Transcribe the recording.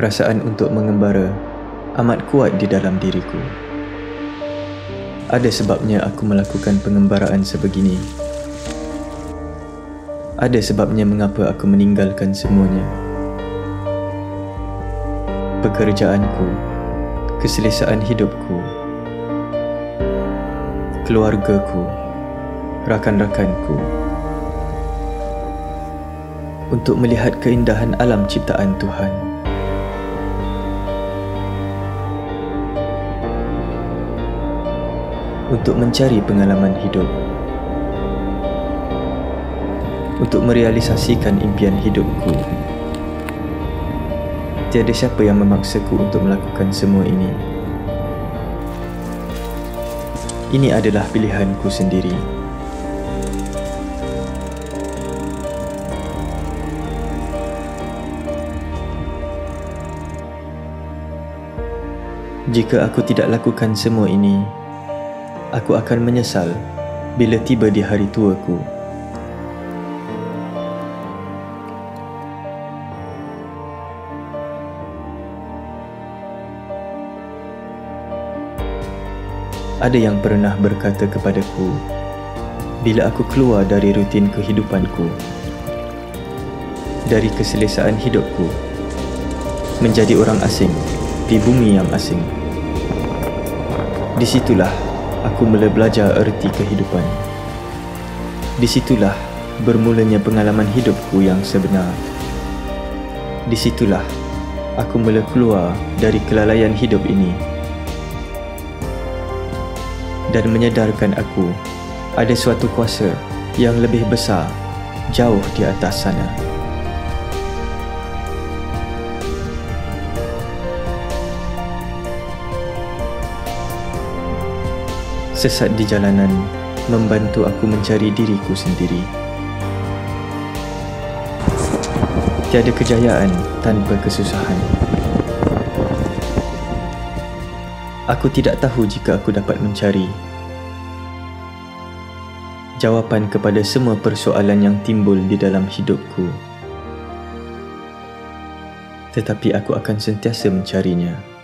Perasaan untuk mengembara amat kuat di dalam diriku. Ada sebabnya aku melakukan pengembaraan sebegini. Ada sebabnya mengapa aku meninggalkan semuanya. Pekerjaanku, keselesaan hidupku, keluargaku, rakan-rakanku, untuk melihat keindahan alam ciptaan Tuhan. Untuk mencari pengalaman hidup, untuk merealisasikan impian hidupku. Tiada siapa yang memaksaku untuk melakukan semua ini. Ini adalah pilihanku sendiri. Jika aku tidak lakukan semua ini, aku akan menyesal bila tiba di hari tuaku. Ada yang pernah berkata kepadaku, bila aku keluar dari rutin kehidupanku, dari keselesaan hidupku, menjadi orang asing di bumi yang asing, disitulah aku mula belajar erti kehidupan. Disitulah bermulanya pengalaman hidupku yang sebenar. Disitulah aku mula keluar dari kelalaian hidup ini dan menyedarkan aku ada suatu kuasa yang lebih besar jauh di atas sana. Sesat di jalanan membantu aku mencari diriku sendiri. Tiada kejayaan tanpa kesusahan. Aku tidak tahu jika aku dapat mencari jawapan kepada semua persoalan yang timbul di dalam hidupku. Tetapi aku akan sentiasa mencarinya.